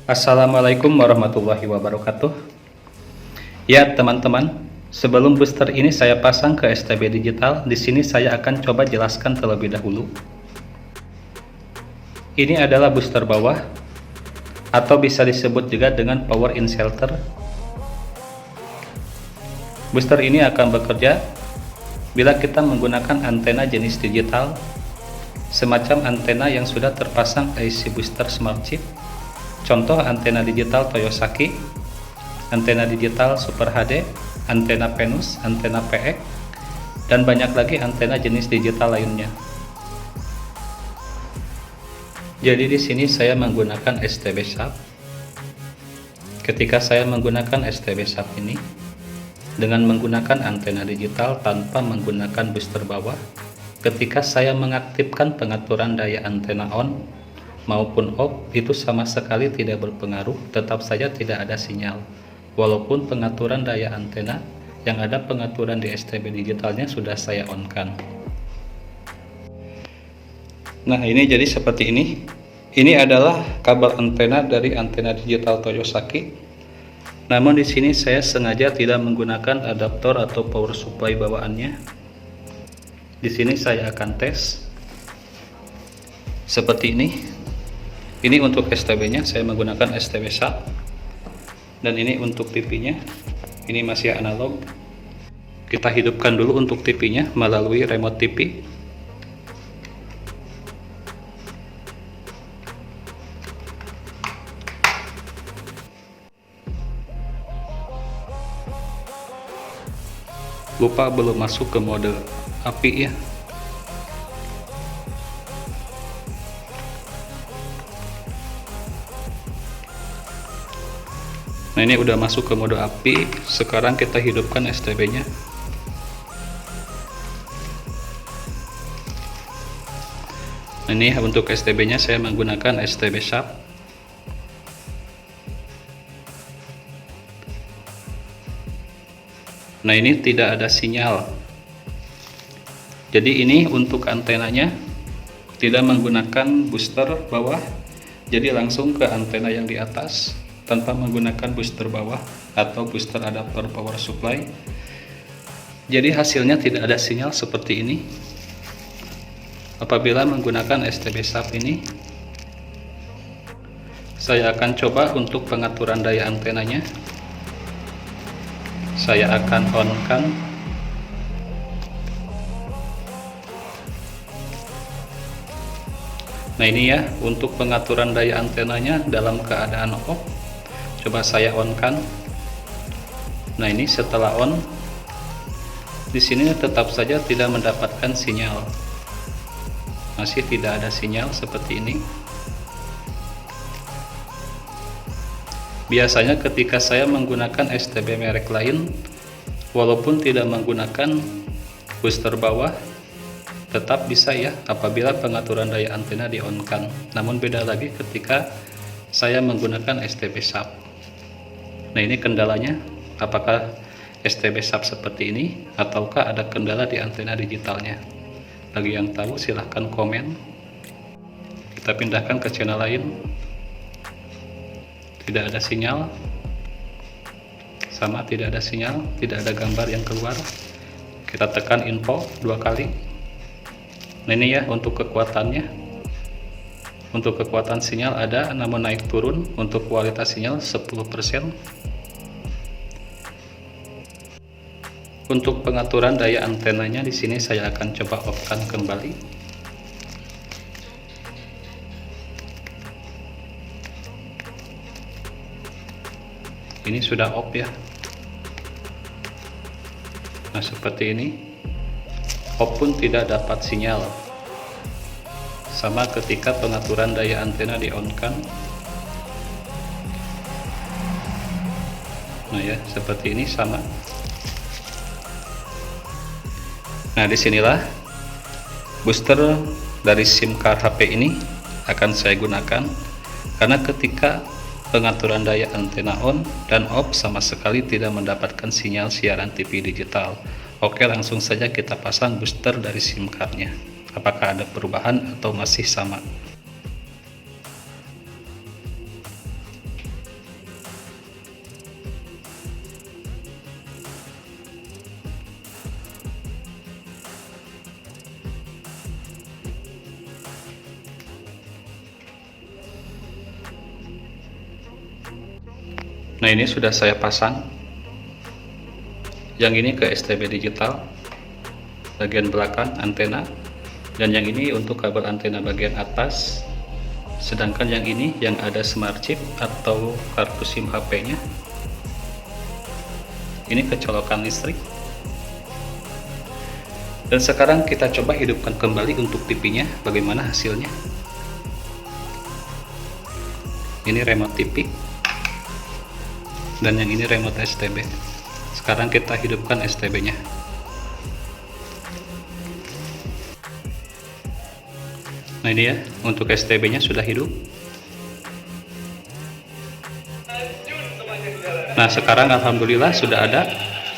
Assalamualaikum warahmatullahi wabarakatuh. Ya, teman-teman, sebelum booster ini saya pasang ke STB digital, di sini saya akan coba jelaskan terlebih dahulu. Ini adalah booster bawah atau bisa disebut juga dengan power in shelter. Booster ini akan bekerja bila kita menggunakan antena jenis digital, semacam antena yang sudah terpasang IC booster smart chip. Contoh antena digital Toyosaki, antena digital Super HD, antena Venus, antena PX, dan banyak lagi antena jenis digital lainnya. Jadi di sini saya menggunakan STB Sharp. Ketika saya menggunakan STB Sharp ini dengan menggunakan antena digital tanpa menggunakan booster bawah, ketika saya mengaktifkan pengaturan daya antena on maupun off, itu sama sekali tidak berpengaruh, tetap saja tidak ada sinyal walaupun pengaturan daya antena yang ada pengaturan di STB digitalnya sudah saya on kan. Nah, ini jadi seperti ini adalah kabel antena dari antena digital Toyosaki. Namun di sini saya sengaja tidak menggunakan adaptor atau power supply bawaannya. Di sini saya akan tes seperti ini. Ini untuk STB-nya saya menggunakan STB Sharp, dan ini untuk TV-nya. Ini masih analog. Kita hidupkan dulu untuk TV-nya melalui remote TV. Lupa belum masuk ke mode api ya. Nah, ini udah masuk ke mode api. Sekarang kita hidupkan STB-nya. Nah, ini untuk STB-nya saya menggunakan STB Sharp. Nah, ini tidak ada sinyal. Jadi ini untuk antenanya tidak menggunakan booster bawah, jadi langsung ke antena yang di atas tanpa menggunakan booster bawah atau booster adapter power supply. Jadi hasilnya tidak ada sinyal seperti ini. Apabila menggunakan STB Sharp ini, saya akan coba untuk pengaturan daya antenanya. Saya akan on kan. Nah, ini ya untuk pengaturan daya antenanya dalam keadaan off. Coba saya on kan. Nah, ini setelah on, di sini tetap saja tidak mendapatkan sinyal. Masih tidak ada sinyal seperti ini. Biasanya ketika saya menggunakan STB merek lain, walaupun tidak menggunakan booster bawah, tetap bisa ya apabila pengaturan daya antena di on kan. Namun beda lagi ketika saya menggunakan STB Sharp. Nah, ini kendalanya, apakah STB Sharp seperti ini ataukah ada kendala di antena digitalnya? Bagi yang tahu silahkan komen. Kita pindahkan ke channel lain. Tidak ada sinyal, sama tidak ada sinyal, tidak ada gambar yang keluar. Kita tekan info 2 kali. Nah, ini ya untuk kekuatannya. Untuk kekuatan sinyal ada, namun naik turun. Untuk kualitas sinyal 10%. Untuk pengaturan daya antenanya di sini saya akan coba off-kan kembali. Ini sudah off ya. Nah, seperti ini. Off pun tidak dapat sinyal. Sama ketika pengaturan daya antena di on kan. Nah ya, seperti ini sama. Nah, disinilah booster dari SIM card HP ini akan saya gunakan, karena ketika pengaturan daya antena on dan off sama sekali tidak mendapatkan sinyal siaran TV digital. Oke, langsung saja kita pasang booster dari SIM cardnya. Apakah ada perubahan atau masih sama? Nah, ini sudah saya pasang. Yang ini ke STB digital bagian belakang antena, dan yang ini untuk kabel antena bagian atas. Sedangkan yang ini yang ada smart chip atau kartu SIM HP-nya. Ini kecolokan listrik. Dan sekarang kita coba hidupkan kembali untuk TV-nya, bagaimana hasilnya. Ini remote TV. Dan yang ini remote STB. Sekarang kita hidupkan STB-nya. Nah, ini ya, untuk STB-nya sudah hidup. Nah, sekarang alhamdulillah sudah ada.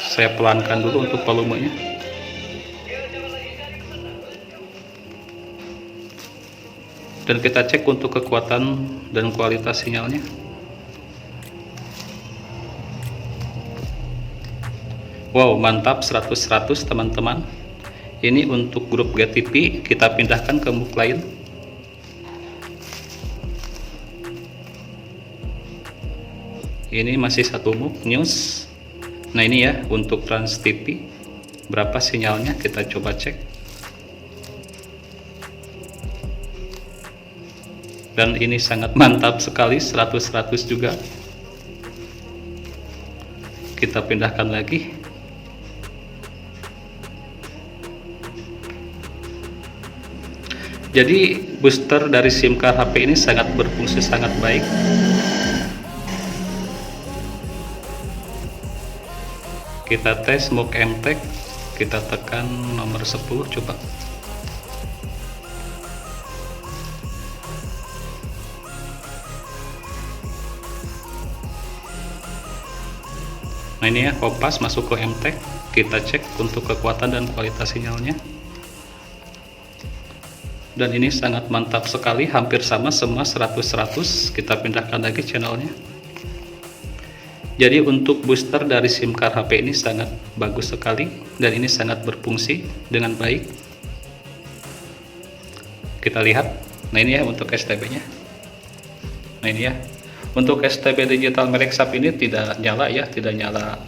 Saya pelankan dulu untuk volumenya. Dan kita cek untuk kekuatan dan kualitas sinyalnya. Wow, mantap, 100-100 teman-teman. Ini untuk grup GTV, kita pindahkan ke MUK lain. Ini masih satu MUK news. Nah, ini ya untuk Trans TV. Berapa sinyalnya, kita coba cek. Dan ini sangat mantap sekali, 100-100 juga. Kita pindahkan lagi. Jadi booster dari SIM card HP ini sangat berfungsi, sangat baik. Kita tes MUK MTEK, kita tekan nomor 10 coba. Nah, ini ya, kompas masuk ke MTEK. Kita cek untuk kekuatan dan kualitas sinyalnya. Dan ini sangat mantap sekali, hampir sama semua 100-100. Kita pindahkan lagi channelnya. Jadi untuk booster dari SIM card HP ini sangat bagus sekali, dan ini sangat berfungsi dengan baik. Kita lihat. Nah, ini ya untuk STB nya. Nah, ini ya untuk STB digital merek SAP ini tidak nyala ya, tidak nyala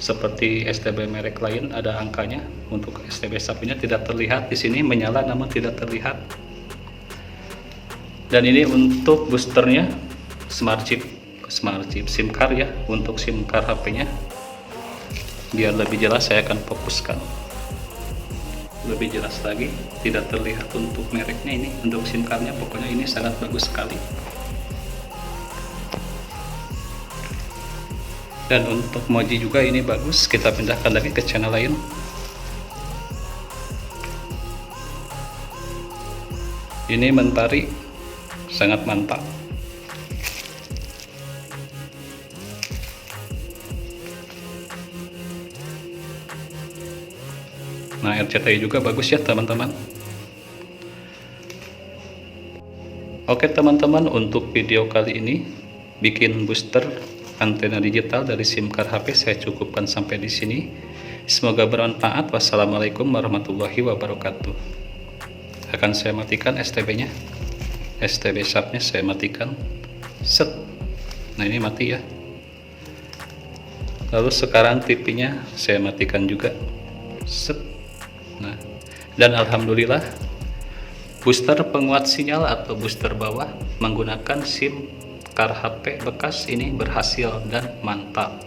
seperti STB merek lain ada angkanya. Untuk STB SAP nya tidak terlihat, di sini menyala namun tidak terlihat. Dan ini untuk boosternya smart chip SIM card ya, untuk SIM card HP nya. Biar lebih jelas saya akan fokuskan lebih jelas lagi, tidak terlihat untuk mereknya. Ini untuk SIM card nya, pokoknya ini sangat bagus sekali. Dan untuk Moji juga ini bagus. Kita pindahkan lagi ke channel lain. Ini Mentari, sangat mantap. Nah, RCTI juga bagus ya teman-teman. Oke teman-teman, untuk video kali ini bikin booster antena digital dari SIM card HP saya cukupkan sampai di sini. Semoga bermanfaat. Wassalamualaikum warahmatullahi wabarakatuh. Akan saya matikan STB nya, STB SAP nya saya matikan. Set. Nah, ini mati ya. Lalu sekarang TV nya saya matikan juga. Set. Nah, dan alhamdulillah booster penguat sinyal atau booster bawah menggunakan SIM card HP bekas ini berhasil dan mantap.